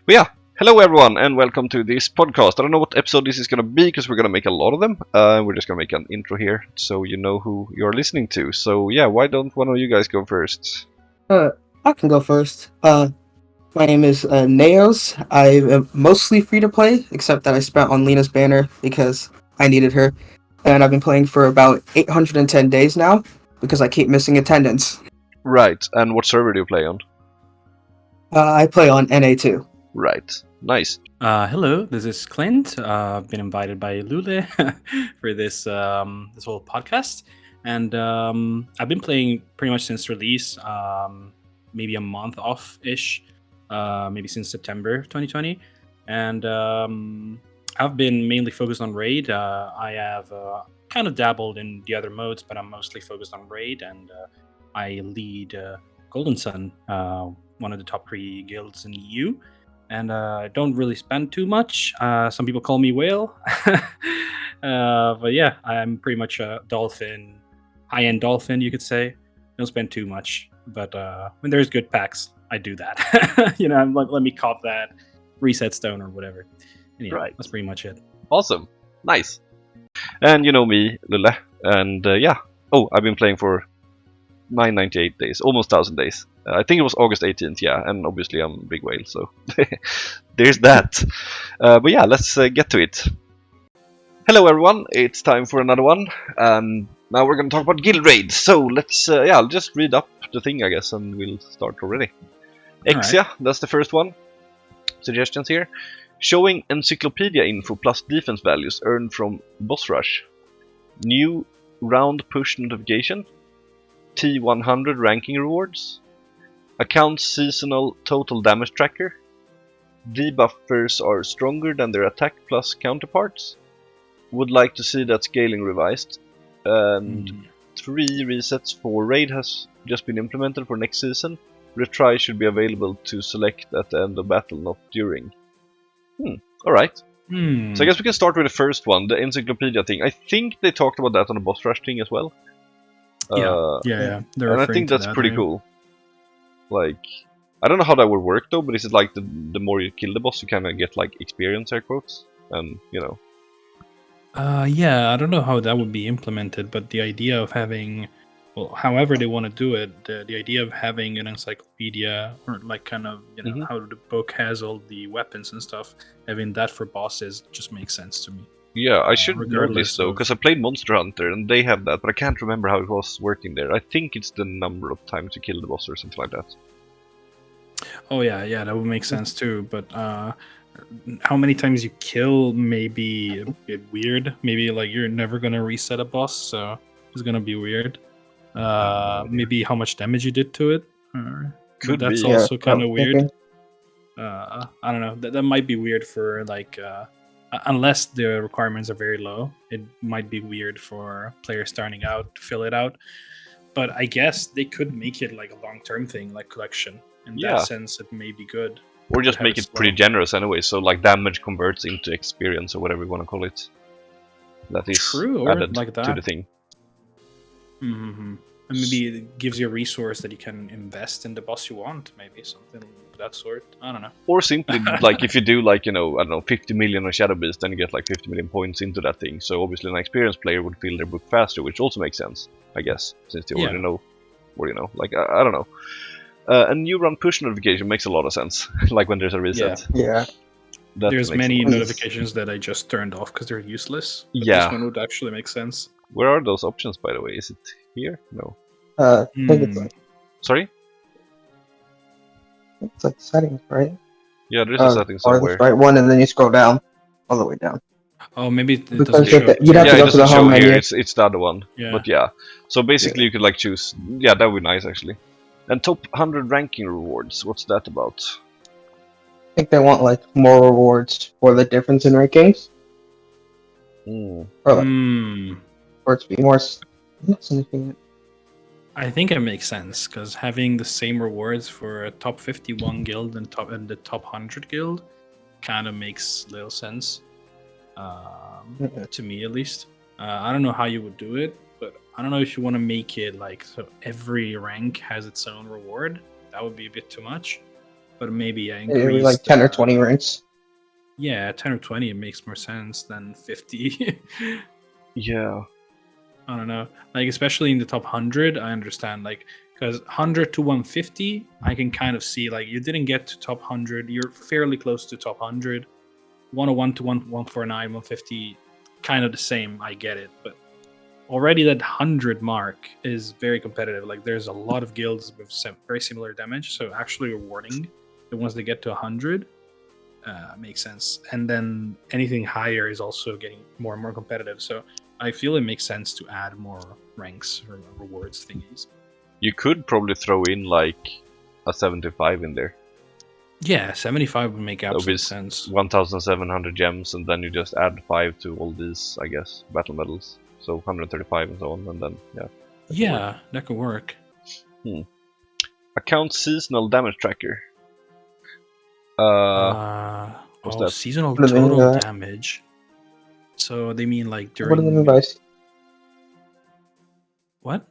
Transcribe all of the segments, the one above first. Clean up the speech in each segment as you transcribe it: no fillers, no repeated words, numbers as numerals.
But yeah, hello everyone, and welcome to this podcast. I don't know what episode this is going to be because we're going to make a lot of them. We're just going to make an intro here so you know who you're listening to. So yeah, why don't one of you guys go first? I can go first. My name is Naoas. I am mostly free to play, except that I spent on Lena's banner because I needed her. And I've been playing for about 810 days now because I keep missing attendance. Right, and what server do you play on? I play on NA2. Right, nice. Hello, this is Clint. I've been invited by Lulleh for this whole podcast, and I've been playing pretty much since release, maybe a month off-ish, maybe since September 2020, and I've been mainly focused on Raid. I have kind of dabbled in the other modes, but I'm mostly focused on Raid, and I lead Golden Sun, one of the top 3 guilds in the EU. And I don't really spend too much. Some people call me whale. But yeah, I'm pretty much a dolphin, high-end dolphin, you could say. Don't spend too much. But when there's good packs, I do that. Let me cop that reset stone or whatever. And, yeah, Right. That's pretty much it. Awesome, nice. And you know me, Lulleh, and yeah. Oh, I've been playing for 998 days, almost 1,000 days. I think it was August 18th, yeah, and obviously I'm a big whale, so there's that. But yeah, let's get to it. Hello everyone, it's time for another one, and now we're going to talk about guild raids. So let's, I'll just read up the thing, I guess, and we'll start already. Exia, that's the first one. Suggestions here. Showing encyclopedia info plus defense values earned from boss rush. New round push notification. T100 ranking rewards. Account seasonal total damage tracker. Debuffers are stronger than their attack plus counterparts. Would like to see that scaling revised. And 3 resets for raid has just been implemented for next season. Retry should be available to select at the end of battle, not during. Alright. So I guess we can start with the first one, the encyclopedia thing. I think they talked about that on the boss rush thing as well. Yeah. And I think that's pretty cool. Like, I don't know how that would work though, but is it like the more you kill the boss, you kind of get like experience, air quotes, and you know. Yeah, I don't know how that would be implemented, but the idea of having, well, however they want to do it, the idea of having an encyclopedia, or like kind of, how the book has all the weapons and stuff, having that for bosses just makes sense to me. Yeah, I should know regardless this though, because I played Monster Hunter and they have that, but I can't remember how it was working there. I think it's the number of times you kill the boss or something like that. Oh yeah, that would make sense too. But how many times you kill may be a bit weird. Maybe like you're never gonna reset a boss, so it's gonna be weird. Maybe how much damage you did to it. Could that's be. also kind of I'm weird. thinking. I don't know. That might be weird for like. Unless the requirements are very low, it might be weird for players starting out to fill it out. But I guess they could make it like a long-term thing, like collection. In that sense, it may be good. Or just make it pretty generous anyway, so like damage converts into experience or whatever you want to call it. That is true, or added like that to the thing. And maybe it gives you a resource that you can invest in the boss you want, maybe something of that sort. I don't know. Or simply, like, if you do, like, I don't know, 50 million on Shadow Beast, then you get, like, 50 million points into that thing. So, obviously, an experienced player would fill their book faster, which also makes sense, I guess, since they already know what you know. Like, I don't know. A new run push notification makes a lot of sense, like when there's a reset. Yeah. There's many notifications that I just turned off because they're useless. But this one would actually make sense. Where are those options, by the way? Is it here? No. I think it's like, Sorry? it's like settings, right? Yeah, there is a setting somewhere. Right one, and then you scroll down, all the way down. Oh, maybe it Because doesn't show. you'd have to go to the home menu. It's the other one. Yeah. But yeah. So basically you could like choose. Yeah, that would be nice actually. And top 100 ranking rewards. What's that about? I think they want like more rewards for the difference in rankings, or like, for it to be more significant. I think it makes sense because having the same rewards for a top 51 guild and the top 100 guild kind of makes little sense to me, at least. I don't know how you would do it, but I don't know if you want to make it like so every rank has its own reward. That would be a bit too much. but maybe Maybe increase like 10 or 20 ranks. Yeah, 10 or 20 it makes more sense than 50. Yeah. I don't know. Like, especially in the top 100, I understand. Like, because 100 to 150, I can kind of see, like, you didn't get to top 100. You're fairly close to top 100. 101 to 149, 150, kind of the same. I get it. But already that 100 mark is very competitive. Like, there's a lot of guilds with very similar damage. So actually rewarding the ones that get to 100 makes sense. And then anything higher is also getting more and more competitive. So I feel it makes sense to add more ranks or rewards thingies. You could probably throw in like a 75 in there. Yeah, 75 would make absolute With sense. 1,700 gems, and then you just add 5 to all these, I guess, battle medals. So 135 and so on, and then, yeah. Yeah, that could work. Account seasonal damage tracker. What's that? Seasonal What do they mean total by that? damage. So they mean like What do they mean during... by? What?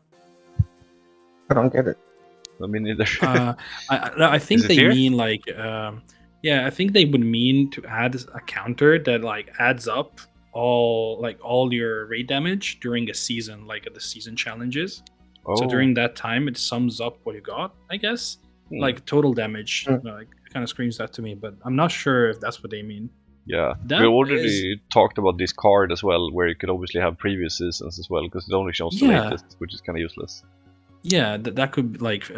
I don't get it. I mean, either. I think Is it they here? mean like... yeah, I think they would mean to add a counter that like adds up all your raid damage during a season, like at the season challenges. Oh. So during that time, it sums up what you got, I guess. Like total damage. Like, kind of screams that to me, but I'm not sure if that's what they mean. Yeah, That we already talked about this card as well, where you could obviously have previous seasons as well, because it only shows the Yeah. latest, which is kind of useless. Yeah, that could be like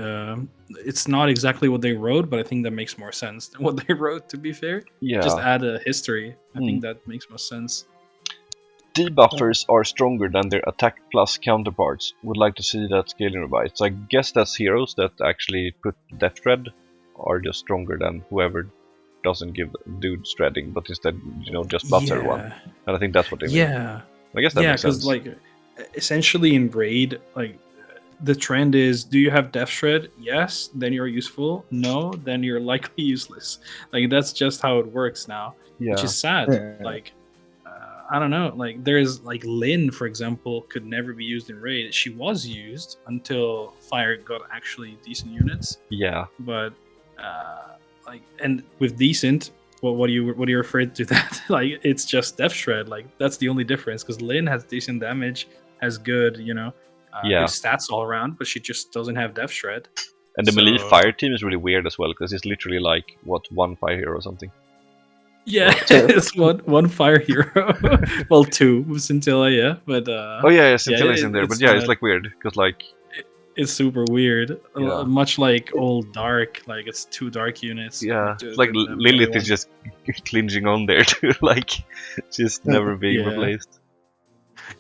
it's not exactly what they wrote, but I think that makes more sense than what they wrote, to be fair. Yeah. Just add a history. I think that makes more sense. Debuffers are stronger than their attack plus counterparts. Would like to see that scaling revised. So I guess that's heroes that actually put Death Shred are just stronger than whoever doesn't give dude shredding, but instead, just buffs everyone. And I think that's what they mean. Yeah. I guess that makes sense. Yeah, because like essentially in raid, like the trend is, do you have Death Shred? Yes, then you're useful. No, then you're likely useless. Like, that's just how it works now, which is sad. Yeah. Like, I don't know. Like, there's like Lynn, for example, could never be used in raid. She was used until Fire got actually decent units. Yeah. But like, and with decent, what do you refer to that? Like, it's just Death Shred. Like, that's the only difference, because Lynn has decent damage, has good, good stats all around, but she just doesn't have Death Shred. And the melee fire team is really weird as well, because it's literally like, one fire hero or something. Yeah, it's one fire hero. Well, 2 Scintilla, yeah, but Scintilla is in there, but it's like weird, because like it's super weird. Yeah. Much like old Dark, like it's 2 Dark units. Yeah, it's like Lilith is just clinging on there too, like she's never being replaced.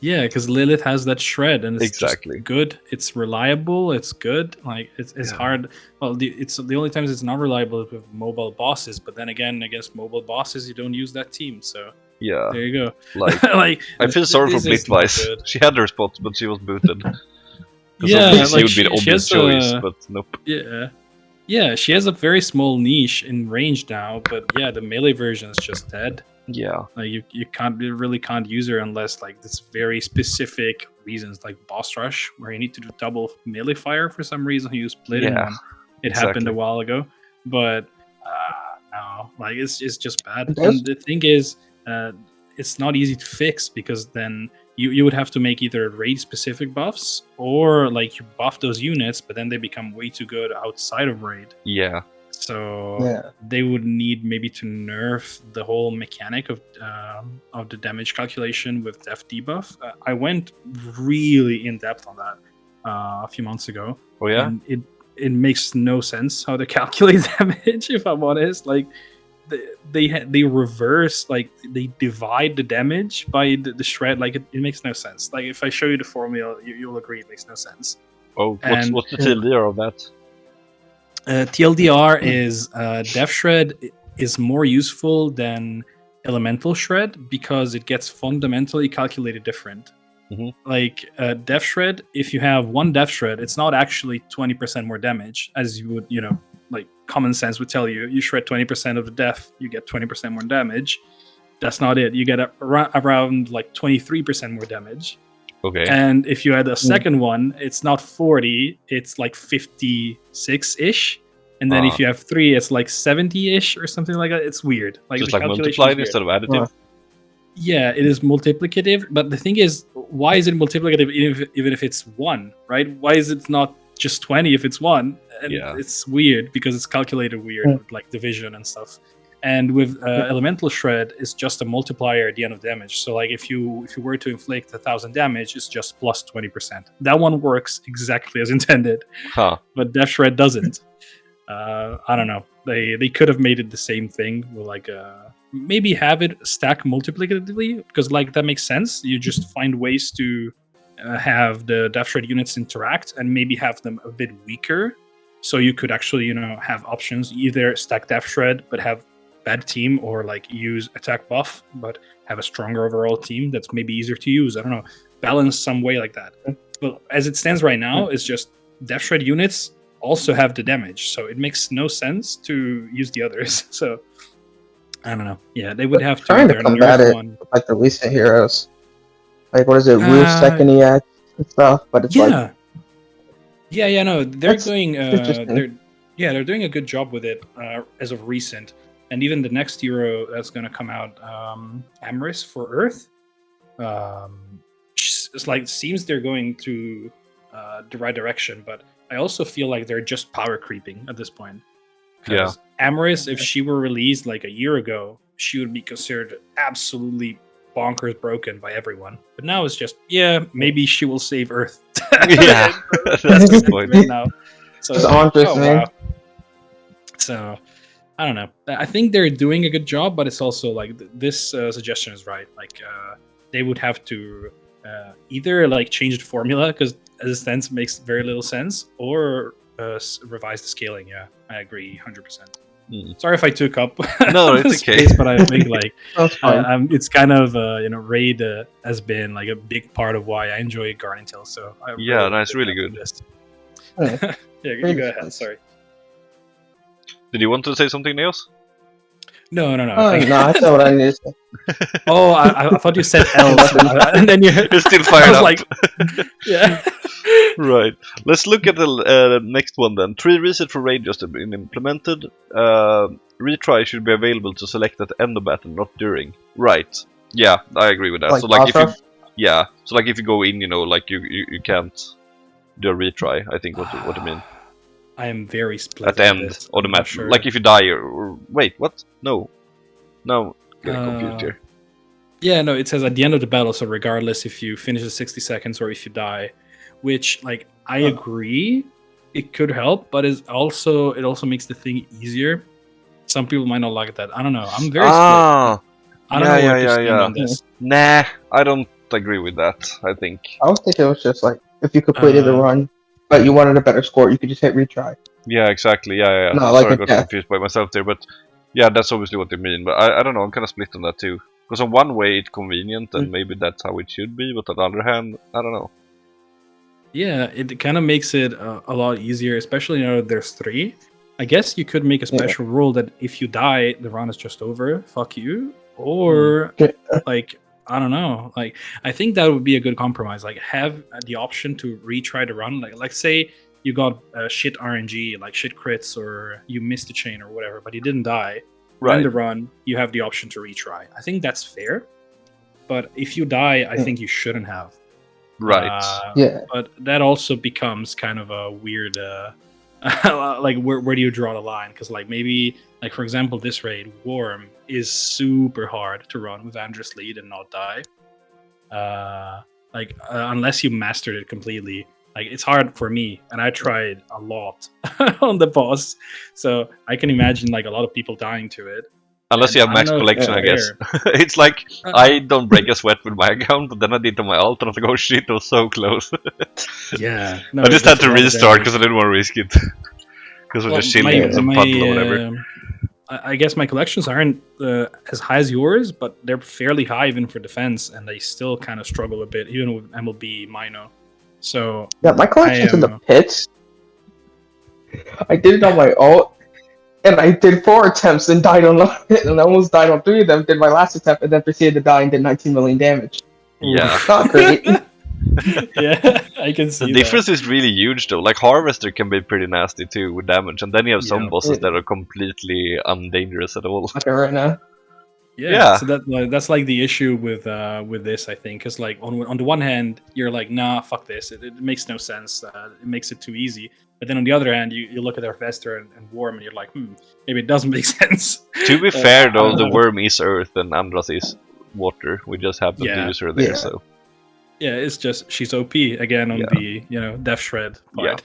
Yeah, because Lilith has that shred, and it's just Exactly. good. It's reliable. It's good. Like, it's hard. Well, it's the only times it's not reliable is with mobile bosses. But then again, against mobile bosses, you don't use that team. So Yeah, there you go. like, like, I feel sorry for this is not Blitwise. good. She had her spot, but she was booted. Yeah, Because like, would be the she obvious has choice, but nope. Yeah, she has a very small niche in range now. But yeah, the melee version is just dead. Yeah, Like, you really can't use her unless like this very specific reasons, like boss rush, where you need to do double melee fire for some reason. You split in one. It happened a while ago, but no, like it's just bad. And the thing is, it's not easy to fix, because then you would have to make either raid specific buffs, or like you buff those units, but then they become way too good outside of raid. Yeah. So they would need maybe to nerf the whole mechanic of the damage calculation with def debuff. I went really in depth on that a few months ago. Oh yeah. And it makes no sense how to calculate damage. If I'm honest, like they reverse, like they divide the damage by the shred. Like it makes no sense. Like if I show you the formula, you'll agree it makes no sense. Oh, what's the TLDR of that? TLDR is Def Shred is more useful than Elemental Shred because it gets fundamentally calculated different. Like Def Shred, if you have one Def Shred, it's not actually 20% more damage, as you would, like common sense would tell you. You shred 20% of the def, you get 20% more damage. That's not it. You get around like 23% more damage. Okay. And if you add a second one, it's not 40, it's like 56-ish. And then if you have 3, it's like 70-ish or something like that. It's weird. Like Just the like calculation multiplied is instead weird. of additive. Yeah, it is multiplicative, but the thing is, why is it multiplicative even if it's 1, right? Why is it not just 20 if it's 1? And it's weird because it's calculated weird with like division and stuff. And with elemental shred, it's just a multiplier at the end of damage. So like if you were to inflict 1,000 damage, it's just plus 20%. That one works exactly as intended, but death shred doesn't. I don't know. They could have made it the same thing with like maybe have it stack multiplicatively, because like that makes sense. You just find ways to have the death shred units interact and maybe have them a bit weaker, so you could actually have options, either stack death shred but have bad team, or like use attack buff but have a stronger overall team that's maybe easier to use. I don't know, balance some way like that. But as it stands right now, it's just death shred units also have the damage, so it makes no sense to use the others. So I don't know. Yeah, they would have to trying to combat it like the recent heroes. Like, what is it, Roof, Second EX and stuff? But it's no, they're going. They're doing a good job with it as of recent, and even the next hero that's going to come out, Amris for Earth. It's like, it seems they're going through the right direction, but I also feel like they're just power creeping at this point. Yeah, Amaris, if she were released like a year ago, she would be considered absolutely bonkers broken by everyone. But now it's just, maybe she will save Earth. Yeah, that's the point. Right now. So, man. So, I don't know. I think they're doing a good job, but it's also like this suggestion is right. Like they would have to either like change the formula, because as it stands, it makes very little sense, or revise the scaling. Yeah, I agree 100%. Sorry if I took up no, it's space, okay. but I think like it's kind of Raid has been like a big part of why I enjoy Guardian Tales. So that's really good. You go ahead. Sorry. Did you want to say something else? No. I said what I needed to say. Oh, I thought you said else, and then you're still fired up. Like, yeah. Right. Let's look at the next one then. 3 reset for raid just have been implemented. Retry should be available to select at the end of battle, not during. Right. Yeah, I agree with that. Like so like if you go in, like you can't do a retry. I think what you mean. I am very split at the end of the match. Sure. Like if you die or wait, what? No, get confused here. Yeah, no, it says at the end of the battle, so regardless if you finish the 60 seconds or if you die, which like I agree it could help, but it also makes the thing easier. Some people might not like that. I don't know. I'm very split. I don't know where to stand on this. Nah, I don't agree with that. I think I was thinking it was just like if you completed the run but you wanted a better score, you could just hit retry. Yeah, exactly. Yeah. No, Sorry, I got confused by myself there, but yeah, that's obviously what they mean. But I don't know, I'm kind of split on that too. Because on one way it's convenient, and maybe that's how it should be, but on the other hand, I don't know. Yeah, it kind of makes it a lot easier, especially there's 3. I guess you could make a special rule that if you die, the run is just over. Fuck you. Or like, I don't know. Like, I think that would be a good compromise. Like, have the option to retry the run. Like say you got shit RNG, like shit crits, or you missed the chain or whatever, but you didn't die. Right. In the run, you have the option to retry. I think that's fair. But if you die, I think you shouldn't have. Right. But that also becomes kind of a weird. Like, where do you draw the line? Because like maybe, like for example, this raid Worm is super hard to run with Andrus lead and not die. Unless you mastered it completely, like it's hard for me, and I tried a lot on the boss, so I can imagine like a lot of people dying to it. Unless you have max collection, I guess. It's like I don't break a sweat with my account, but then I did on my alt, and I was like, oh shit, it was so close. Yeah. No, I just had to restart because I didn't want to risk it. Because of the shielding and some puddle or whatever. I guess my collections aren't as high as yours, but they're fairly high even for defense, and they still kind of struggle a bit, even with MLB Mino. So yeah, my collection's in the pits. I did it on my alt, and I did 4 attempts and died on and I almost died on 3 of them. Did my last attempt and then proceeded to die and did 19 million damage. Yeah, not great. Yeah, I can see The that. difference is really huge though. Like Harvester can be pretty nasty too with damage, and then you have some Yeah. bosses that are completely undangerous at all. Okay, right now. Yeah, so that's like the issue with this, I think, because like on the one hand you're like, nah, fuck this, it makes no sense, it makes it too easy. But then on the other hand, you look at Harvester and Worm, and you're like, maybe it doesn't make sense. To be fair though, the know. Worm is earth and Andras is water. We just happen to use her there, so. Yeah, it's just she's OP again on the Death Shred part.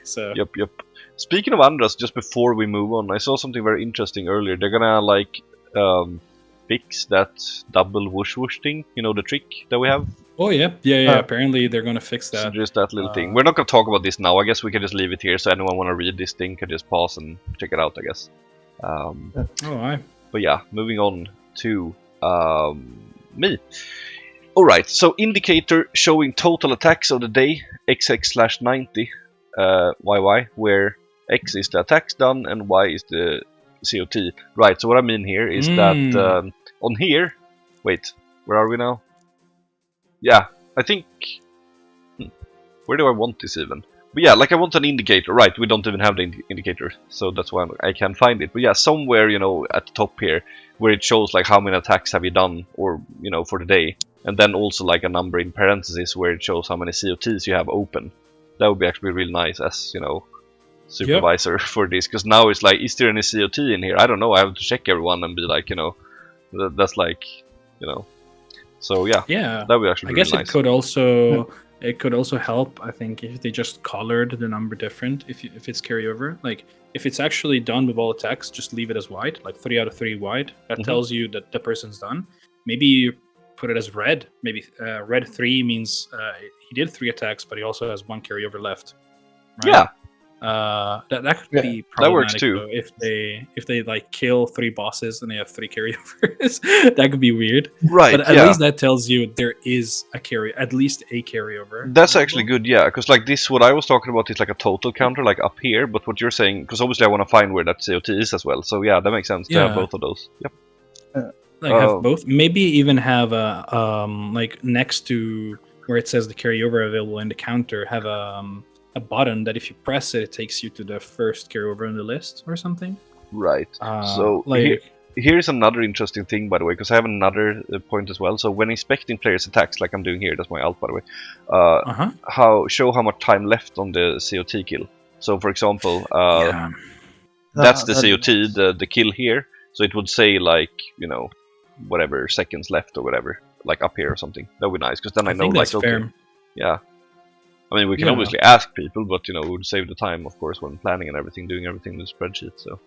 So Yep. Speaking of Andras, just before we move on, I saw something very interesting earlier. They're gonna like fix that double whoosh whoosh thing. You know, the trick that we have. Oh yeah. Apparently they're gonna fix that. So just that little thing. We're not gonna talk about this now. I guess we can just leave it here. So anyone want to read this thing can just pause and check it out. I guess. But yeah, moving on to me. Alright, so indicator showing total attacks of the day, XX/90, YY, where X is the attacks done and Y is the COT. Right, so what I mean here is that on here, wait, where are we now? Yeah, I think, where do I want this even? But yeah, like I want an indicator, right, we don't even have the indicator, so that's why I can't find it. But yeah, somewhere, at the top here, where it shows like how many attacks have you done, or, for the day. And then also like a number in parentheses where it shows how many COTs you have open. That would be actually really nice as, supervisor for this. Because now it's like, is there any COT in here? I don't know, I have to check everyone and be like, that's like, So yeah, that would be actually really nice. I guess it could also help, I think, if they just colored the number different, if it's carryover. Like, if it's actually done with all attacks, just leave it as white, like 3 out of 3 white. That tells you that the person's done. Maybe you put it as red. Maybe red 3 means he did 3 attacks, but he also has 1 carryover left. Right? Yeah. That could be problematic. That works too. Though, if they like kill 3 bosses and they have 3 carryovers, that could be weird. Right. But at least that tells you there is at least a carryover. That's actually good, yeah. Because like this, what I was talking about is like a total counter, like up here. But what you're saying, because obviously I want to find where that COT is as well. So yeah, that makes sense to have both of those. Yep. Like have both. Maybe even have a like next to where it says the carryover available in the counter, have a button that if you press it, it takes you to the first carryover on the list or something. Right. So here's another interesting thing, by the way, because I have another point as well. So when inspecting players' attacks, like I'm doing here, that's my alt, by the way. Show how much time left on the COT kill. So for example, that's the COT, the kill here. So it would say like whatever seconds left or whatever, like up here or something. That would be nice, because then I know like okay, fair. Yeah. I mean, we can obviously ask people, but it would save the time, of course, when planning and everything, doing everything in the spreadsheet. So.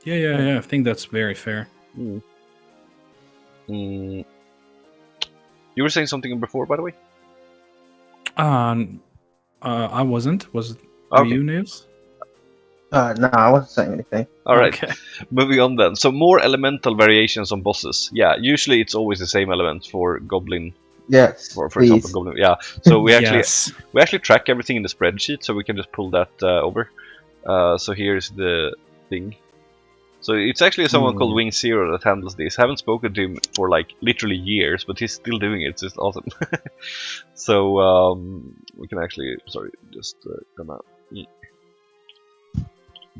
Yeah. I think that's very fair. You were saying something before, by the way. I wasn't. Was it you, Naoas? No, I wasn't saying anything. Alright, moving on then. So more elemental variations on bosses. Yeah, usually it's always the same elements for Goblin. Yes. For example, Goblin. Yeah. So we actually track everything in the spreadsheet, so we can just pull that over. So here's the thing. So it's actually someone called Wing Zero that handles this. Haven't spoken to him for like literally years, but he's still doing it. It's just awesome. So we can actually, just gonna.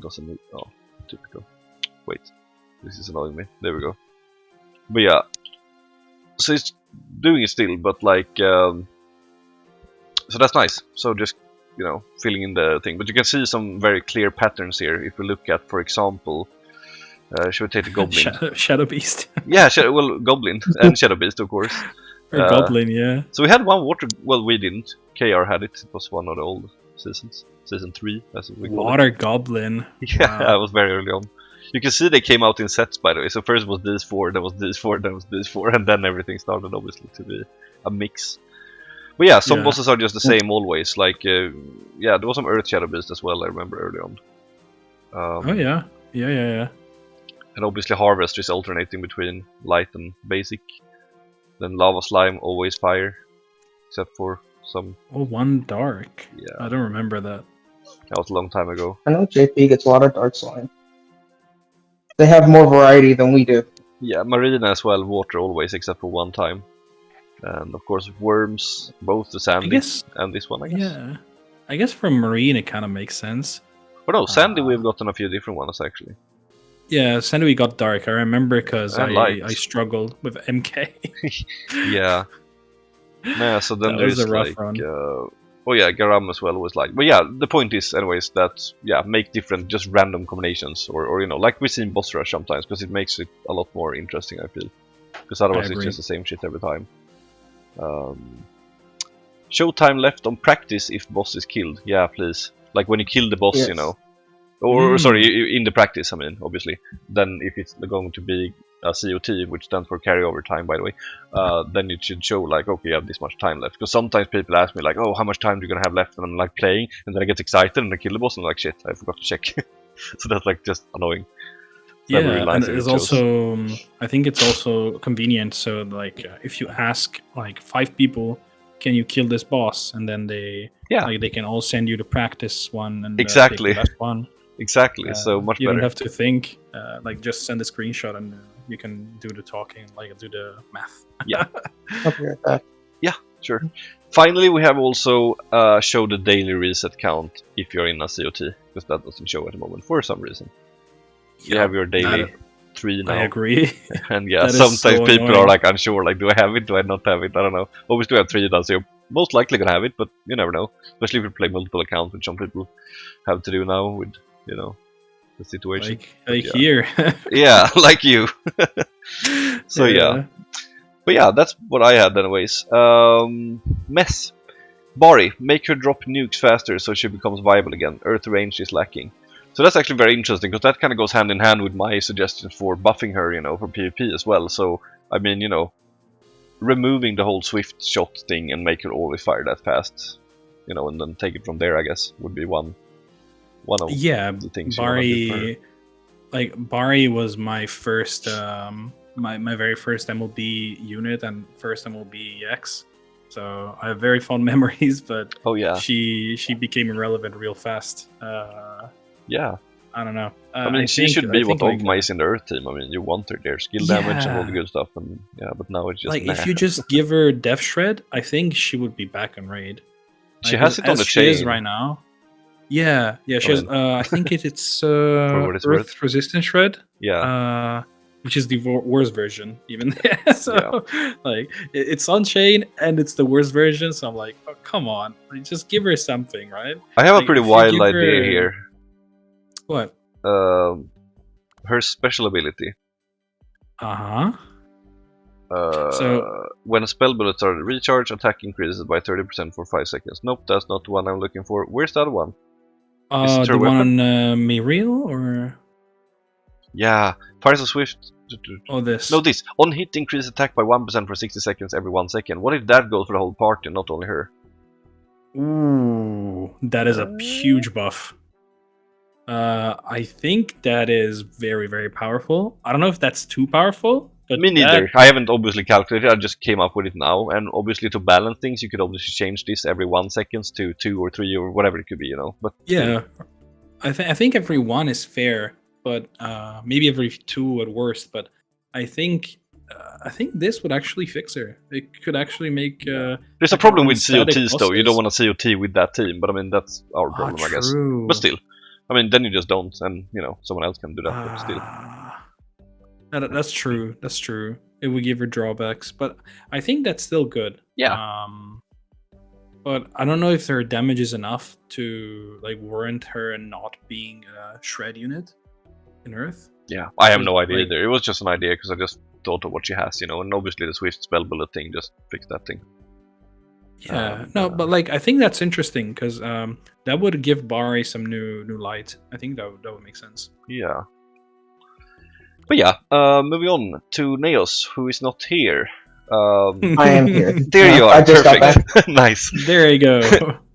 Doesn't move. Oh, typical. Wait, this is annoying me. There we go. But yeah, so it's doing it still, but like, so that's nice. So just filling in the thing, but you can see some very clear patterns here. If we look at, for example, should we take the Goblin? Shadow Beast. Yeah, Goblin and Shadow Beast, of course. Goblin, yeah. So we had one water. Well, we didn't. KR had it. It was one of the old seasons. Season 3, as we call Water it. Goblin. Yeah, that was very early on. You can see they came out in sets, by the way. So first was these 4, then was these 4, then was these 4, and then everything started obviously to be a mix. But yeah, some bosses are just the same always. Like, there was some Earth Shadow Beast as well, I remember early on. Yeah. And obviously Harvester is alternating between light and basic. Then Lava Slime, always fire. Except for some... Oh, one dark. Yeah. I don't remember that. That was a long time ago. I know JP gets a lot of dark slime. They have more variety than we do. Yeah, Marina as well, water always, except for one time. And of course, worms, both the Sandy guess- and this one, I guess. Yeah, I guess for Marine it kind of makes sense. But no, Sandy, we've gotten a few different ones actually. Yeah, Sandy we got dark. I remember because And light. I struggled with MK. Yeah. Nah, so then That there's was a rough like, run. oh yeah, Garam as well was like. But yeah, the point is, anyways, that yeah, make different, just random combinations, or you know, like we see in boss rush sometimes, because it makes it a lot more interesting. I feel, because otherwise it's agree. just the same shit every time. Show time left on practice if boss is killed. Yeah, please. Like when you kill the boss, Yes. you know. Or sorry, in the practice, I mean, obviously. Then if it's going to be a COT, which stands for carryover time, by the way, then it should show like, okay, you have this much time left. Because sometimes people ask me like, oh, how much time do you gonna have left? And I'm like playing, and then I get excited and I kill the boss, and I'm like, shit, I forgot to check. So that's like just annoying. Never Yeah, realized and it it's shows. also I think it's also convenient. So like if you ask like 5 people, can you kill this boss, and then they they can all send you the practice one and Exactly. pick the best one. Exactly, so much you better. don't have to think. Like just send a screenshot and you can do the talking, like do the math. Yeah. Something like that. Sure. Finally, we have also show the daily reset count if you're in a COT, because that doesn't show at the moment for some reason. You have your daily 3 now. I agree. And yeah, That is sometimes so people annoying. are like unsure, like, do I have it, do I not have it? I don't know. Obviously, we have 3 done, so you're most likely gonna have it, but you never know. Especially if you play multiple accounts, which some people have to do now with, you know, the situation. like yeah. here. Yeah, like you. So yeah. But yeah, that's what I had anyways. Mezz. Bari, make her drop nukes faster so she becomes viable again. Earth range is lacking. So that's actually very interesting, because that kind of goes hand in hand with my suggestions for buffing her, you know, for PvP as well. So, I mean, you know, removing the whole swift shot thing and make her always fire that fast, you know, and then take it from there, I guess, would be one of the things. Bari, like Bari was my first, my very first MLB unit and first MLB EX. So I have very fond memories, but oh yeah, she became irrelevant real fast. Yeah. I don't know. I mean, she should be what Ogma is in the Earth team. I mean, you want her there, skill damage and all the good stuff, and yeah. But now it's just like if you just give her Death Shred, I think she would be back on raid. She has it on the she chain is right now. Yeah. She has. I think it's Earth Resistance Shred. Yeah. Which is the worst version, even. So, like, it's on chain and it's the worst version. So I'm like, oh, come on, just give her something, right? I have a pretty wild idea here. What? Her special ability. So when spell bullets are recharged, attack increases by 30% for 5 seconds. Nope, that's not the one I'm looking for. Where's the other one? The one on Miriel or? Yeah, fires a swift. Oh, this. No, this. On hit, increase attack by 1% for 60 seconds every 1 second. What if that goes for the whole party, not only her? Ooh, that is a huge buff. I think that is very, very powerful. I don't know if that's too powerful. But me neither. I haven't obviously calculated. I just came up with it now. And obviously, to balance things, you could obviously change this every 1 second to 2 or 3 or whatever it could be, you know. But yeah, I think every 1 is fair, but maybe every 2 at worst. But I think this would actually fix her. It could actually make. There's a problem with COTs though. You don't want a COT with that team, but I mean that's our problem, I guess. But still, I mean then you just don't, and you know someone else can do that. But still, that's true. That's true. It would give her drawbacks, but I think that's still good. Yeah. But I don't know if her damage is enough to like warrant her not being a shred unit in Earth. Yeah, I have no idea either. It was just an idea because I just thought of what she has, you know, and obviously the Swift spell bullet thing just fixed that thing. Yeah, but like I think that's interesting because that would give Bari some new light. I think that would make sense. Yeah. But yeah, moving on to Naoas, who is not here. I am here. There you are. I just Perfect. Nice. There you go.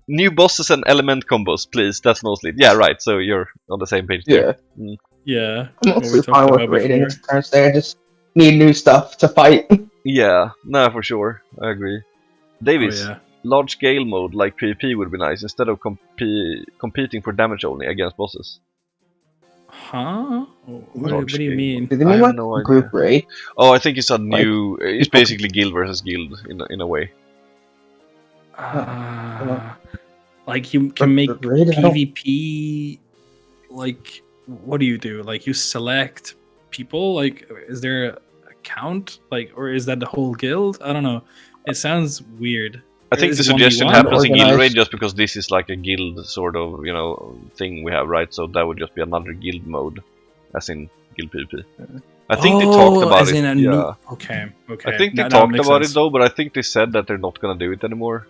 New bosses and element combos, please. That's mostly. Yeah, right. So you're on the same page. Yeah. Yeah. I'm mostly fine with raiding. I just need new stuff to fight. Yeah, no, for sure. I agree. Davis, Oh, yeah. large scale mode like PvP would be nice instead of competing for damage only against bosses. Huh? What Large do you game. mean? Do they I mean have like no idea. group raid? Oh, I think it's a Like, new. It's people- basically guild versus guild in a way. Like you can make Raid? I don't- PvP. Like, what do you do? Like you select people. Like, is there a count? Like, or is that the whole guild? I don't know. It sounds weird. I think Is the it 1v1? suggestion happens in guild Organized. raid just because this is like a guild sort of thing we have, right? So that would just be another guild mode, as in guild PvP. I think they talked about as it. in a Yeah. new. Okay. I think they That talked makes about sense. it though, but I think they said that they're not gonna do it anymore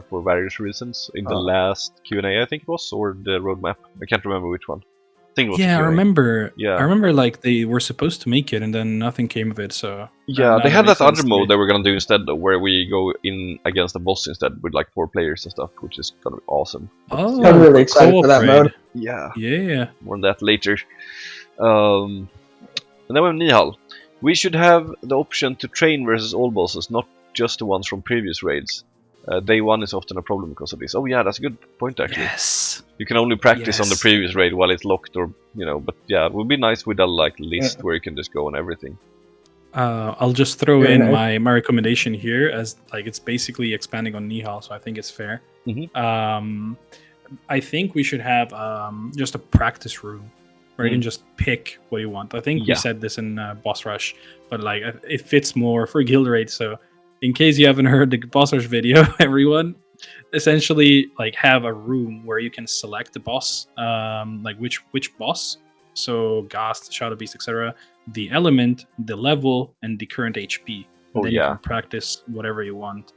for various reasons. In the last Q&A, I think it was, or the roadmap. I can't remember which one. I think it was Yeah, I Q&A. remember. Yeah. I remember like they were supposed to make it and then nothing came of it. So Yeah, now they that had makes that other sense to me. mode they were gonna do instead, though, where we go in against the boss instead with like 4 players and stuff, which is gonna be awesome. Oh, I'm really excited co-op for that raid. mode. Yeah, Yeah. more on that later. And then we have Nihal. We should have the option to train versus all bosses, not just the ones from previous raids. Day 1 is often a problem because of this. Oh yeah, that's a good point actually. Yes. You can only practice on the Yes. previous raid while it's locked, or but yeah, it would be nice with a like list where you can just go on everything. I'll just throw Very in nice. my recommendation here as like it's basically expanding on Nihal, so I think it's fair. Mhm. I think we should have just a practice room where you can just pick what you want. I think we Yeah. said this in Boss Rush, but like it fits more for guild raid. So in case you haven't heard the Boss Rush video, everyone, essentially like have a room where you can select the boss, like which boss. So Ghast, Shadow Beast, etc. The element, the level, and the current HP. Oh, Then you yeah. can practice whatever you want.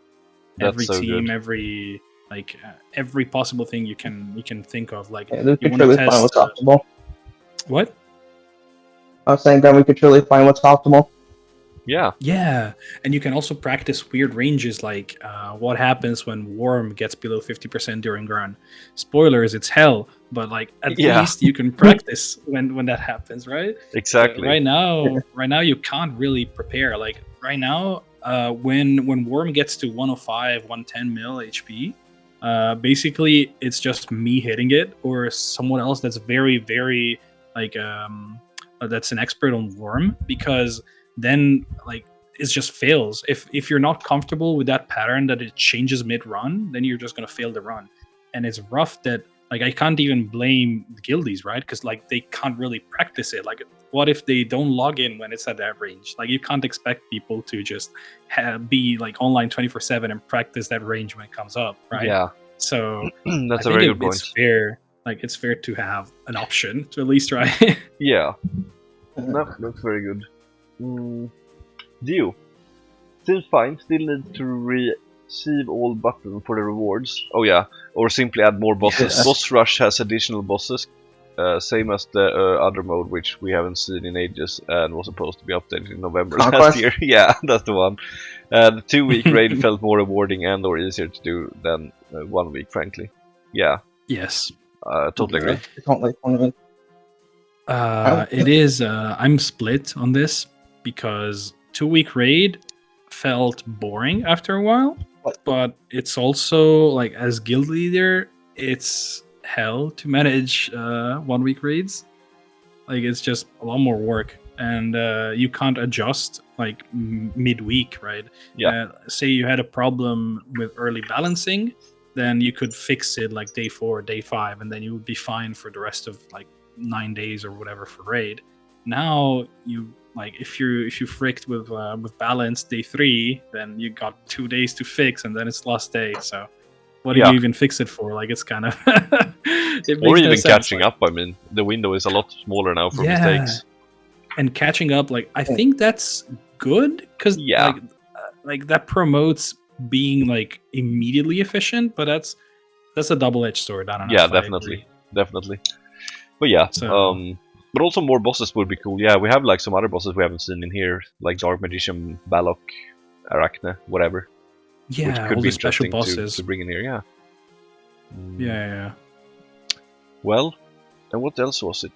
That's Every so team, good. every possible thing you can think of. Like Yeah, we you could want to truly find test what's optimal. what? I was saying that we could truly find what's optimal. Yeah, Yeah, and you can also practice weird ranges, like what happens when Worm gets below 50% during run. Spoilers, it's hell, but like at Yeah. least you can practice when that happens, right? exactly. Right now you can't really prepare. Like right now, when Worm gets to 105, 110 mil HP, basically it's just me hitting it or someone else that's very, very like that's an expert on Worm, because then like it just fails. If you're not comfortable with that pattern that it changes mid-run, then you're just gonna fail the run. And it's rough that like I can't even blame the guildies, right? Because like they can't really practice it. Like what if they don't log in when it's at that range? Like you can't expect people to just be like online 24/7 and practice that range when it comes up, right? Yeah, So that's I a think very good point. it's fair. Like it's fair to have an option to at least try. Yeah, that's very good. Dio. Seems fine, still need to receive all buttons for the rewards. Oh yeah, or simply add more bosses. Yes. Boss Rush has additional bosses, same as the other mode, which we haven't seen in ages and was supposed to be updated in November last Conquest? year. Yeah, that's the one. The 2-week raid felt more rewarding and or easier to do than 1 week, frankly. Yeah, Yes. totally agree. I don't like one of it. It is. I'm split on this because 2-week raid felt boring after a while, but it's also like as guild leader, it's hell to manage 1-week raids. Like it's just a lot more work, and you can't adjust like midweek, right? Yeah. Say you had a problem with early balancing, then you could fix it like day 4, day 5, and then you would be fine for the rest of like 9 days or whatever for raid. Now you like if you fricked with balance day 3, then you got 2 days to fix, and then it's last day. So what do Yeah. you even fix it for? Like it's kind of it Or makes no even sense. catching Like, up. I mean, the window is a lot smaller now for Yeah. mistakes. and catching up. Like I think that's good because Yeah. like that promotes being like immediately efficient, but that's a double-edged sword. I don't know. Yeah, if I definitely. agree. Definitely. But yeah, So- but also more bosses would be cool. Yeah, we have like some other bosses we haven't seen in here, like Dark Magician, Balok, Arachne, whatever. Which Yeah, could all be the special interesting bosses. to bring in here, yeah. Yeah. Well, and what else was it?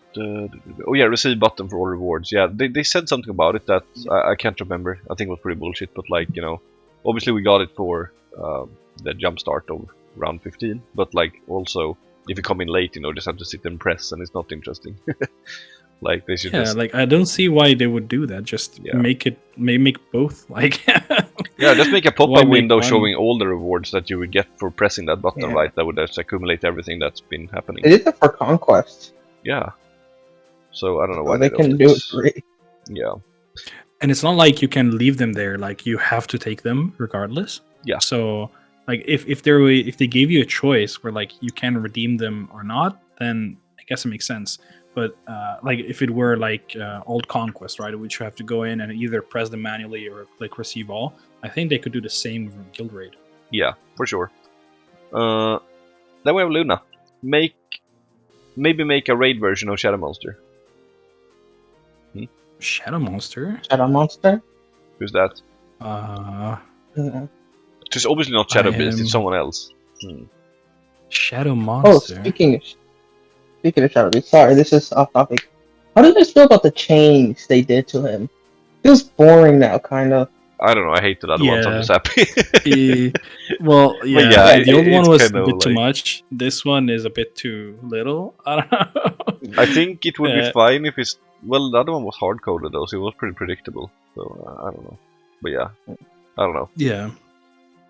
Oh yeah, receive button for all rewards. Yeah, they said something about it that I can't remember. I think it was pretty bullshit, but like, you know, obviously we got it for the jump start of round 15, but like also if you come in late, you know, just have to sit and press, and it's not interesting. Like they should just like I don't see why they would do that. Just make both. Like just make a Why pop-up make window one? showing all the rewards that you would get for pressing that button, right? That would just accumulate everything that's been happening. They did that for Conquest. Yeah. So I don't know why So they can do it free. Yeah. And it's not like you can leave them there. Like you have to take them regardless. Yeah. So like if they gave you a choice where like you can redeem them or not, then I guess it makes sense. But like if it were like old Conquest, right, which you have to go in and either press them manually or click receive all, I think they could do the same with Guild Raid. Yeah, for sure. Then we have Luna. Maybe make a raid version of Shadow Monster. Shadow Monster? Shadow Monster? Who's that? Yeah. It's obviously not Shadow Beast, it's someone else. Shadow Oh, Monster. speaking of Shadow Beast, sorry, this is off topic. How do you guys feel about the change they did to him? Feels boring now, kind of. I don't know, I hate the other ones, I'm just happy. Well, But yeah, the old one was a kinda bit too like- much. This one is a bit too little. I don't know. I think it would be Yeah. fine if it's... Well, the other one was hard-coded though, so it was pretty predictable. So, I don't know. But yeah, I don't know. Yeah.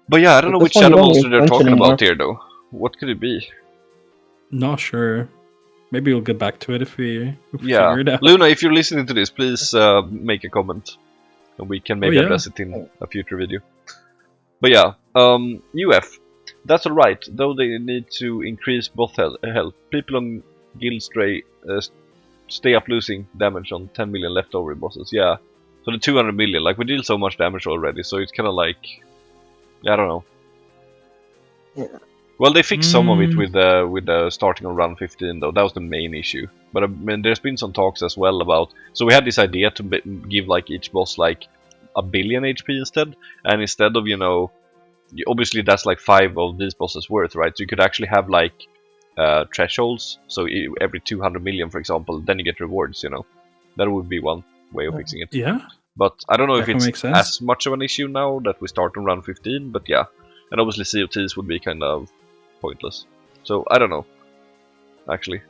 But yeah, I don't know This which one Shadow don't Monster make they're sense talking anymore. about here though. What could it be? Not sure. Maybe we'll get back to it if we Yeah, figure it out. Luna, if you're listening to this, please make a comment. And we can maybe yeah. address it in a future video. But yeah, UF. That's alright, though they need to increase both health. People on Guild stay up losing damage on 10 million leftover bosses. Yeah, so the 200 million, like we deal so much damage already, so it's kind of like... I don't know. Yeah. Well, they fixed some of it with the starting on round 15 though. That was the main issue. But I mean, there's been some talks as well about. So we had this idea to give like each boss like 1 billion HP instead, and instead of obviously that's like 5 of these bosses worth, right? So you could actually have like thresholds. So every 200 million, for example, then you get rewards. That would be one way of fixing it. Yeah. But I don't know That if can it's make sense. as much of an issue now that we start on round 15. But yeah, and obviously COTs would be kind of pointless. So I don't know. Actually,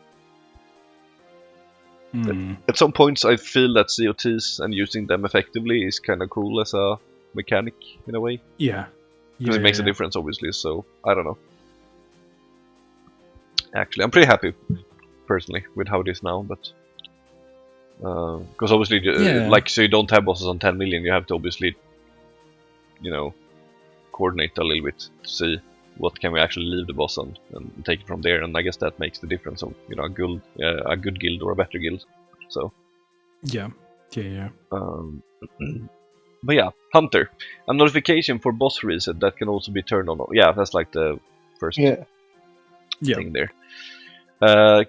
at some points I feel that COTs and using them effectively is kind of cool as a mechanic in a way, Yeah. because it makes a difference, obviously. So I don't know. Actually, I'm pretty happy personally with how it is now, but because obviously, like, so you don't have bosses on 10 million, you have to obviously, coordinate a little bit to see what can we actually leave the boss on and take it from there, and I guess that makes the difference of a good guild or a better guild. So Yeah. but yeah, Hunter, a notification for boss reset that can also be turned on. Yeah, that's like the first thing there.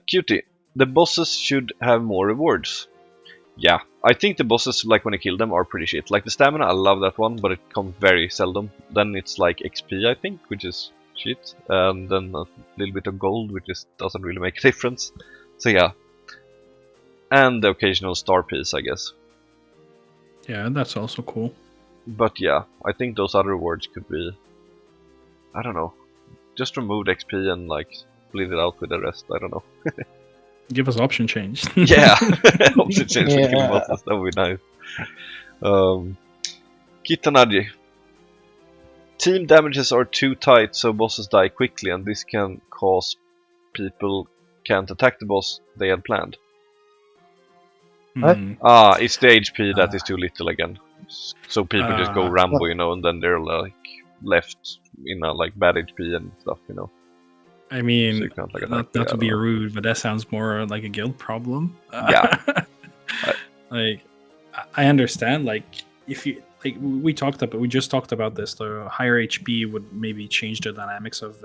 Cutie, the bosses should have more rewards. Yeah, I think the bosses, like when you kill them, are pretty shit. Like the stamina, I love that one, but it comes very seldom. Then it's like XP, I think, which is shit, and then a little bit of gold, which doesn't really make a difference. So yeah, and the occasional star piece, I guess. Yeah, that's also cool. But yeah, I think those other rewards could be, I don't know, just remove the XP and like split it out with the rest. I don't know. Give us option change. Yeah, option change for killing Yeah. bosses. That would be nice. Kitananji. Team damages are too tight, so bosses die quickly, and this can cause people can't attack the boss they had planned. What? It's the HP that is too little again. So people just go Rambo, and then they're like left in a like bad HP and stuff, I mean, So you can't, like, not attack to the be other rude, but that sounds more like a guild problem. Yeah. Like, I understand. Like, if you we just talked about this. The higher HP would maybe change the dynamics of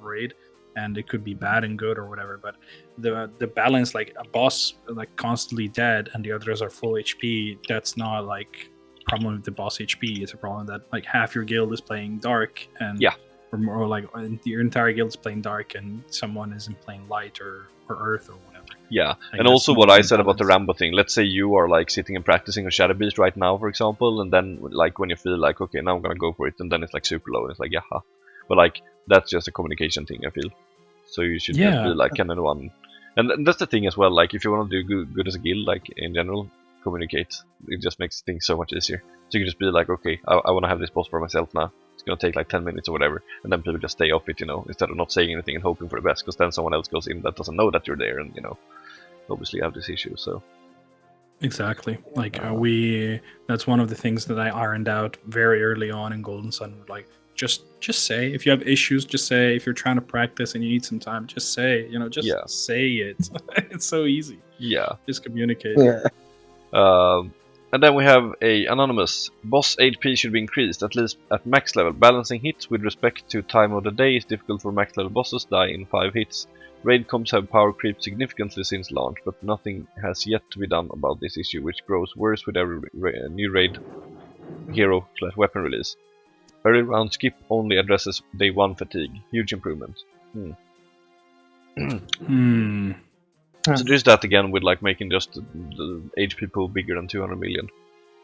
raid, and it could be bad and good or whatever. But the balance, like a boss like constantly dead and the others are full HP, that's not like a problem with the boss HP. It's a problem that like half your guild is playing dark and or more like your entire guild is playing dark and someone isn't playing light or earth or whatever. Yeah, Like, and that's also more what I than said about the balance. Rambo thing. Let's say you are like sitting and practicing a Shadow Beast right now, for example, and then like when you feel like, okay, now I'm gonna go for it, and then it's like super low, and it's like, yeah. But like that's just a communication thing, I feel. So you should just Yeah. be like kind of one. And that's the thing as well. Like if you want to do good as a guild, like in general, communicate. It just makes things so much easier. So you can just be like, okay, I want to have this boss for myself now. It's gonna take like 10 minutes or whatever, and then people just stay off it, instead of not saying anything and hoping for the best. Because then someone else goes in that doesn't know that you're there, and obviously you have this issue. So Exactly. Like that's one of the things that I ironed out very early on in Golden Sun. Like, just say if you have issues. Just say if you're trying to practice and you need some time. Just say, say it. It's so easy. Yeah. Just communicate. Yeah. And then we have a anonymous. Boss HP should be increased, at least at max level. Balancing hits with respect to time of the day is difficult for max level bosses, die in 5 hits. Raid comps have power creep significantly since launch, but nothing has yet to be done about this issue, which grows worse with every new raid hero/weapon release. Early round skip only addresses day 1 fatigue. Huge improvement. So there's that again with like making just the HP pool bigger than 200 million.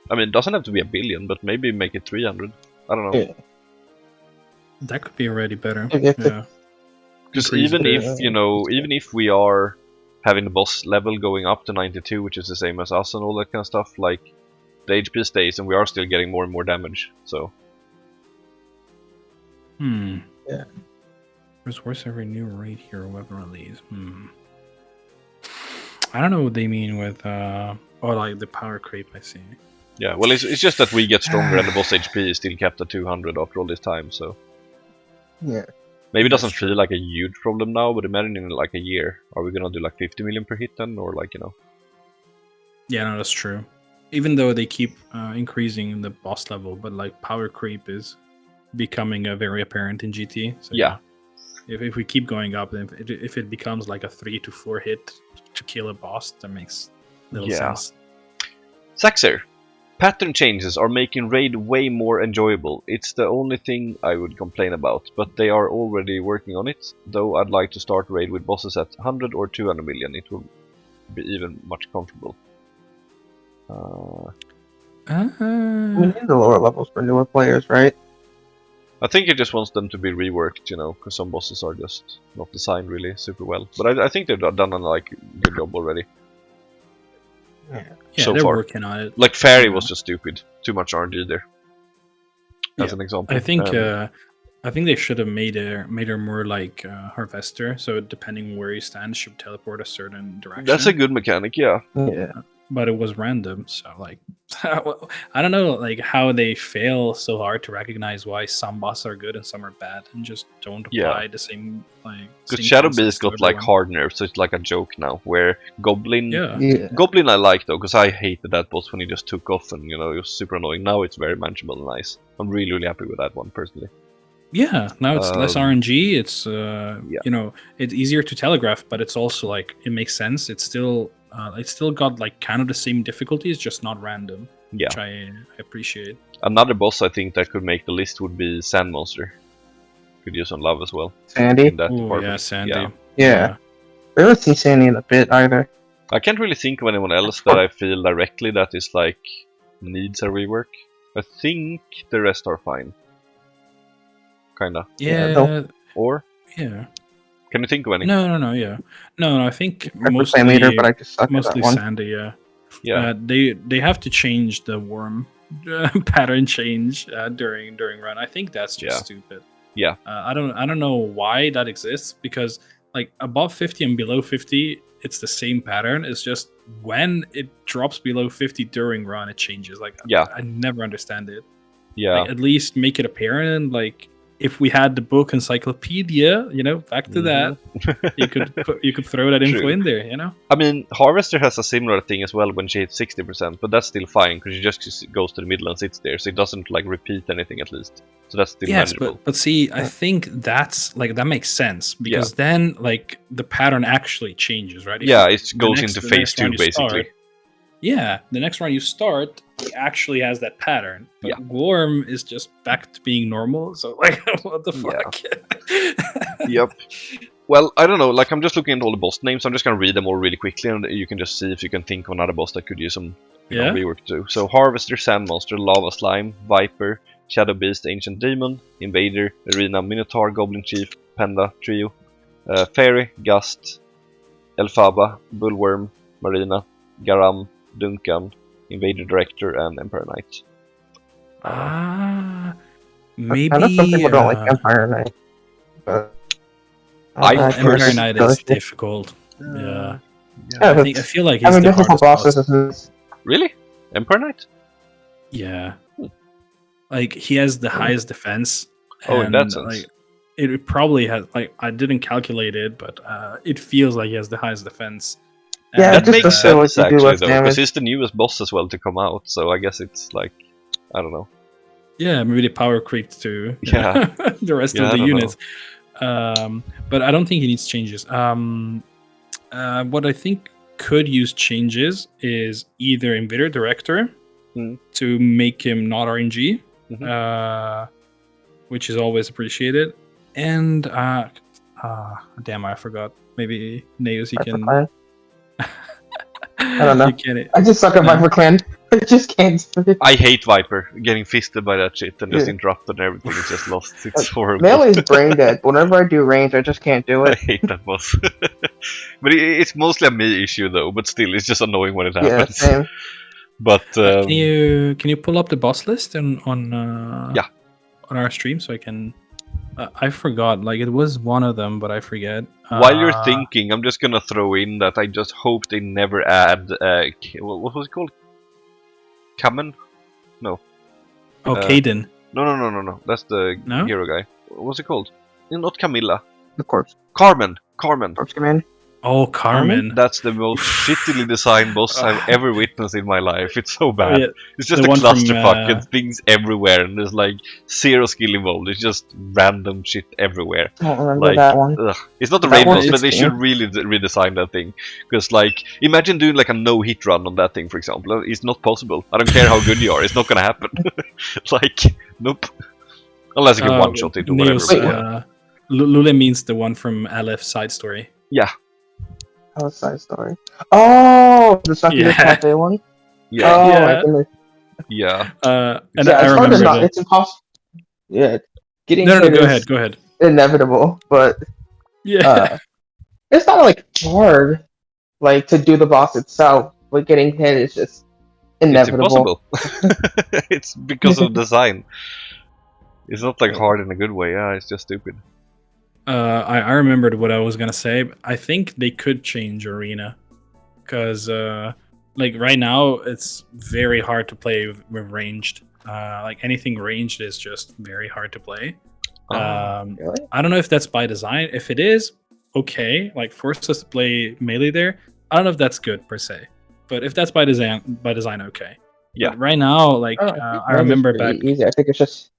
I mean, it doesn't have to be a billion, but maybe make it 300. I don't know. Yeah. That could be already better. Yeah. Because even if we are having the boss level going up to 92, which is the same as us and all that kind of stuff, like the HP stays and we are still getting more and more damage. So. Yeah. There's worse every new raid hero weapon release. I don't know what they mean with like the power creep. I see. Yeah, well, it's just that we get stronger and the boss HP is still kept at 200 after all this time. So. Yeah. Maybe it doesn't feel like a huge problem now, but imagine in like a year, are we gonna do like 50 million per hit then, or like Yeah, no, that's true. Even though they keep increasing the boss level, but like power creep is becoming very apparent in GT. So yeah. If we keep going up, then if it becomes like a 3 to 4 hit to kill a boss, that makes little sense. Saxer. Pattern changes are making raid way more enjoyable. It's the only thing I would complain about, but they are already working on it. Though I'd like to start raid with bosses at 100 or 200 million. It will be even much comfortable. We need the lower levels for newer players, right? I think it just wants them to be reworked, because some bosses are just not designed really super well. But I think they've done a good job already. Yeah, so they're far. working on it. Like Fairy was just stupid. Too much RNG there. As an example. I think they should have made her more like Harvester. So depending where you stand, she would teleport a certain direction. That's a good mechanic, yeah. Yeah. But it was random, so like I don't know like how they fail so hard to recognize why some bosses are good and some are bad, and just don't apply the same like. Because Shadow Beast got like hard nerfs, so it's like a joke now. Where Goblin, Goblin I like though, because I hated that boss when he just took off and it was super annoying. Now it's very manageable and nice. I'm really happy with that one personally. Yeah, now it's less RNG. It's it's easier to telegraph, but it's also like it makes sense. It's still got like kind of the same difficulties, just not random. Yeah, which I appreciate. Another boss I think that could make the list would be Sand Monster. Could use some love as well. Sandy. Yeah, Sandy. Yeah. We haven't seen Sandy in a bit either. I can't really think of anyone else that I feel directly that is like needs a rework. I think the rest are fine. Kinda. Yeah. Or? Yeah. Can you think of any? No. Yeah. No. I think mostly later, but I just suck mostly at that one. Sandy. Yeah. Yeah. They have to change the worm pattern change during run. I think that's just stupid. Yeah. I don't know why that exists, because like above 50 and below 50, it's the same pattern. It's just when it drops below 50 during run, it changes. Like I never understand it. Yeah. Like, at least make it apparent. Like if we had the book encyclopedia, back to that, you could throw that info in there, I mean, Harvester has a similar thing as well when she hits 60%, but that's still fine because she just goes to the middle and sits there, so it doesn't like repeat anything at least. So that's still manageable. But see, I think that's like that makes sense because then like the pattern actually changes, right? It goes into phase 2 basically. The next round you start, it actually has that pattern. But Worm is just back to being normal. So, like, what the fuck? Yep. Well, I don't know. Like, I'm just looking at all the boss names. I'm just going to read them all really quickly, and you can just see if you can think of another boss that could use some rework too. So, Harvester, Sand Monster, Lava Slime, Viper, Shadow Beast, Ancient Demon, Invader, Arena, Minotaur, Goblin Chief, Panda, Trio, Fairy, Gust, Elphaba, Bullworm, Marina, Garam, Duncan, Invader Director, and Emperor Knight. Maybe. I know some people don't like Empire Knight, but Empire Knight is delicious. difficult. Yeah. Yeah, I feel like he's I mean, the difficult hardest boss. bosses. Really? Empire Knight? Yeah. Like, he has the highest defense. Oh, in and, that sense. Like, it probably has, like, I didn't calculate it, but it feels like he has the highest defense. Yeah, That just makes to show what sense, you do actually, with though, damage. because he's the newest boss as well to come out, so I guess it's like, I don't know. Yeah, maybe the power creeped to Yeah. the rest Yeah, of I the don't units. But I don't think he needs changes. What I think could use changes is either Invader Director to make him not RNG, which is always appreciated. And damn, I forgot. Maybe Naoas, you can. Clan? I don't know. You can, I just suck at Viper Clan. I just can't do it. I hate Viper, getting fisted by that shit and just interrupted and everything is just lost. It's horrible. Melee's brain dead. Whenever I do range, I just can't do I it. hate that boss. But it's mostly a me issue though, but still, it's just annoying when it Yeah, happens. same. But can you pull up the boss list on our stream so I can? I forgot. Like, it was one of them, but I forget. while you're thinking, I'm just gonna throw in that I just hope they never add. What was it called? Kamen? No. Oh, Caden. No. That's the No? hero guy. What's it called? Not Camilla. The corpse. Carmen. Corpse command. Oh, Carmen. That's the most shittily designed boss I've ever witnessed in my life. It's so bad. Yeah, It's just the a one from, clusterfuck and things everywhere, and there's like zero skill involved. It's just random shit everywhere. I don't remember Like, that one. ugh. It's not the That one rainbows, but they is should really redesign that thing. Because, like, imagine doing like a no-hit run on that thing, for example. It's not possible. I don't care how good you are. It's not gonna happen. Like, nope. Unless you can one-shot it or whatever. Naoas, but yeah. Lulleh means the one from Aleph Side Story. Yeah. Oh, side story. Oh, the Sucky Yeah. Cafe one? Yeah. Oh, Yeah. my goodness. Yeah. And Yeah, I it's hard to remember not, that. it's impossible. Yeah. Getting No, hit go is ahead. inevitable, but Yeah. it's not like hard, like to do the boss itself. But getting hit is just It's inevitable. impossible. It's because of design. It's not like hard in a good way. Yeah, it's just stupid. I remembered what I was gonna say. I think they could change Arena, because like right now it's very hard to play with ranged. Like anything ranged is just very hard to play. Really? I don't know if that's by design. If it is, okay, like force us to play melee there. I don't know if that's good per se, but if that's by design, okay. Yeah. But right now, like I remember back. Easy. I think it's just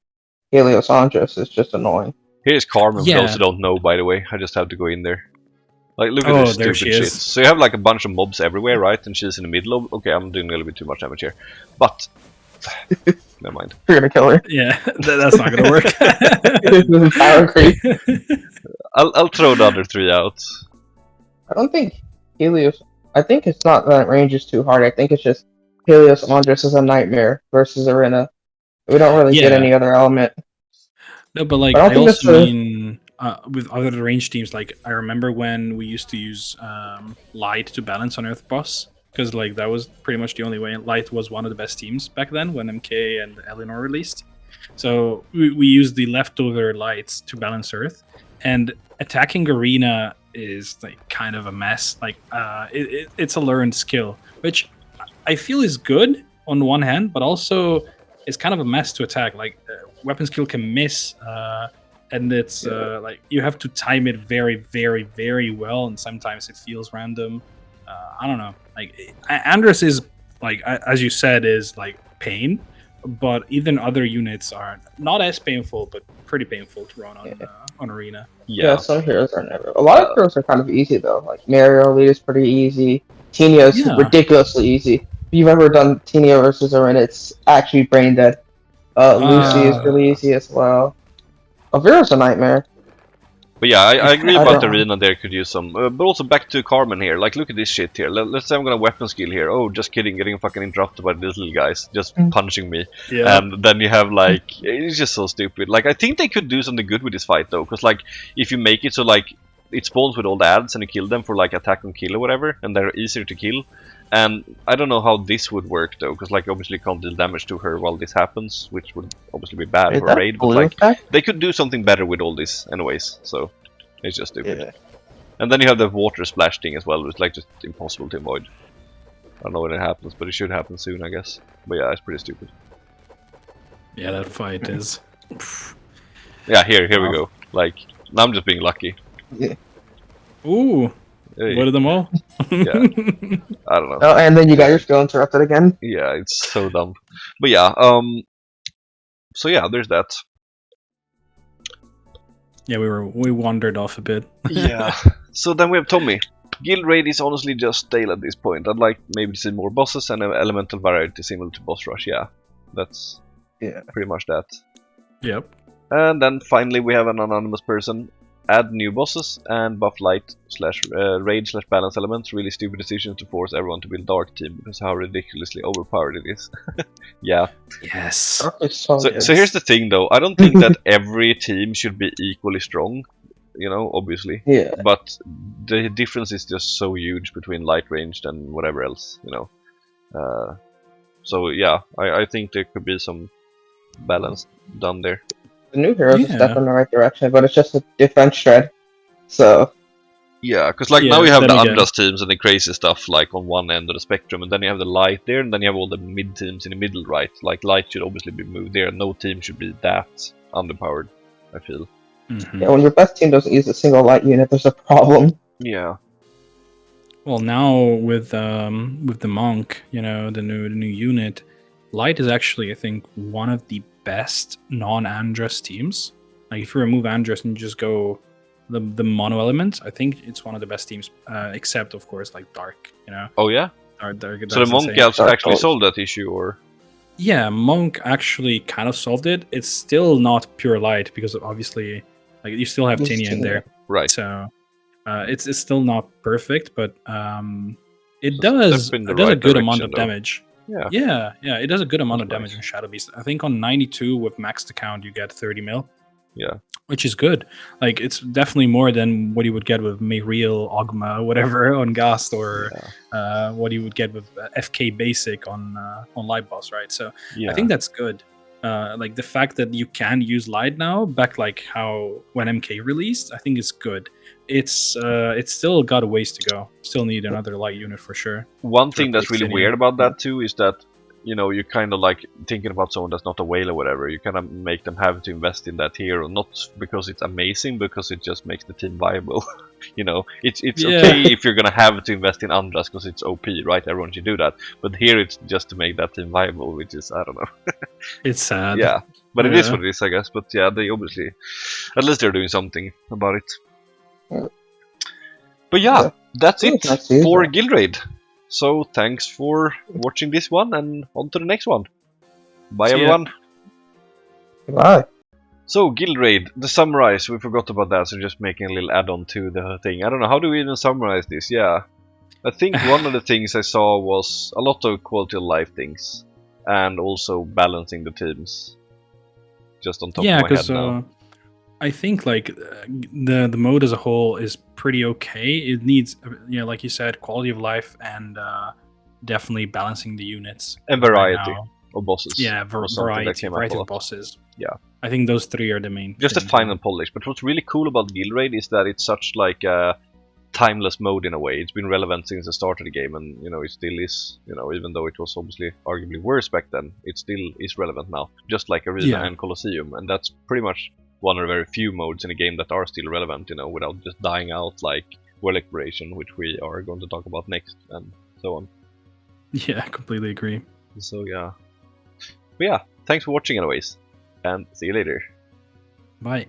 Helios Andros is just annoying. Here's Carmen, for Yeah. those who don't know, by the way. I just have to go in there. Like, look at Oh, this there stupid she shit. is. So you have like a bunch of mobs everywhere, right? And she's in the middle of... Okay, I'm doing a little bit too much damage here. But... Never mind. You're gonna kill her. Yeah, that's not gonna work. This is power creep. I'll throw the other three out. I don't think Helios. I think it's not that range is too hard. I think it's just Helios Andros is a nightmare versus Arena. We don't really get Yeah. any other element. No, but like I don't I think also that's mean with other range teams. Like I remember when we used to use Light to balance on Earth Boss, because like that was pretty much the only way. Light was one of the best teams back then when MK and Eleanor released. So we used the leftover lights to balance Earth, and attacking Arena is like kind of a mess. Like it's a learned skill, which I feel is good on one hand, but also it's kind of a mess to attack. Like weapon skill can miss, and it's like you have to time it very, very, very well, and sometimes it feels random. I don't know. Like Andros is like as you said is like pain, but even other units are not as painful, but pretty painful to run on Arena. Yeah, some heroes are never. A lot of heroes are kind of easy though. Like Mario Elite is pretty easy. Tinio's ridiculously easy. If you've ever done Tinio versus Arena, it's actually brain dead. Lucy is really easy as well. Avera's a nightmare. But yeah, I agree I about don't- Arena there could use some. But also back to Carmen here. Like, look at this shit here. Let's say I'm gonna weapon skill here. Oh, just kidding. Getting fucking interrupted by these little guys. Just punching me. Yeah. And then you have like... It's just so stupid. Like, I think they could do something good with this fight though. Because like, if you make it so like... it spawns with all the ads and you kill them for like attack and kill or whatever, and they're easier to kill. And I don't know how this would work though, because like obviously you can't deal damage to her while this happens, which would obviously be bad for a raid. But like they could do something better with all this anyways, so it's just stupid. Yeah. And then you have the water splash thing as well, it's like just impossible to avoid. I don't know when it happens, but it should happen soon, I guess. But yeah, it's pretty stupid. Yeah, that fight is. Yeah, here we go. Like, now I'm just being lucky. Yeah. Ooh, Hey. what are them all? Yeah, I don't know. Oh, and then you got your skill interrupted again. Yeah, it's so dumb. But yeah, so yeah, there's that. Yeah, we wandered off a bit. Yeah. So then we have Tommy. Guild raid is honestly just stale at this point. I'd like maybe to see more bosses and an elemental variety similar to boss rush. Yeah, that's pretty much that. Yep. And then finally we have an anonymous person. Add new bosses and buff light / raid / balance elements. Really stupid decision to force everyone to build dark team because how ridiculously overpowered it is. Yeah. Yes. So here's the thing though. I don't think that every team should be equally strong. You know, obviously. Yeah. But the difference is just so huge between light ranged and whatever else. You know. So yeah, I think there could be some balance done there. The new hero's a step in the right direction, but it's just a defense shred. So. Yeah, because like now you have the Andras teams and the crazy stuff like on one end of the spectrum, and then you have the light there, and then you have all the mid teams in the middle, right? Like light should obviously be moved there. No team should be that underpowered, I feel. Mm-hmm. Yeah, when your best team doesn't use a single light unit, there's a problem. Yeah. Well, now with the monk, you know, the new unit, light is actually I think one of the best non-Andras teams. Like if you remove Andras and you just go the mono element, I think it's one of the best teams, except of course like dark, you know. Oh yeah. Dark so the monk actually solved that issue, or? Yeah, monk actually kind of solved it. It's still not pure light because obviously, like you still have Tinia in there, right? So it's still not perfect, but it does a good amount of damage. Yeah, it does a good amount of damage in Shadow Beast. I think on 92 with maxed account you get 30 mil. Yeah. Which is good. Like it's definitely more than what you would get with Mayreal, Ogma, whatever on Ghast, or what you would get with FK Basic on Light Boss, right? So I think that's good. Like the fact that you can use Light now, back like how when MK released, I think it's good. It's still got a ways to go. Still need another light unit for sure. One thing that's really weird about that too is that, you know, you kind of like thinking about someone that's not a whale or whatever, you kind of make them have to invest in that hero, not because it's amazing, because it just makes the team viable. You know, it's okay if you're gonna have to invest in Andras because it's OP, right? Everyone should do that. But here it's just to make that team viable, which is, I don't know. It's sad. Yeah, but it is what it is, I guess. But yeah, they obviously, at least they're doing something about it. But yeah, that's it for Guild Raid. So thanks for watching this one, and on to the next one. Bye everyone. Bye. So Guild Raid, the summarize, we forgot about that, so just making a little add-on to the thing. I don't know, how do we even summarize this? Yeah, I think one of the things I saw was a lot of quality of life things, and also balancing the teams. Just on top of my head now. I think like the mode as a whole is pretty okay. It needs, you know, like you said, quality of life and definitely balancing the units and variety of bosses. Yeah, variety of bosses. Yeah, I think those three are the main. Just the final polish. But what's really cool about Guild Raid is that it's such like a timeless mode in a way. It's been relevant since the start of the game, and you know it still is. You know, even though it was obviously arguably worse back then, it still is relevant now. Just like Arena and Colosseum, and that's pretty much one of the very few modes in the game that are still relevant, you know, without just dying out like World Exploration, which we are going to talk about next, and so on. Yeah, I completely agree. So yeah. But yeah, thanks for watching anyways, and see you later. Bye.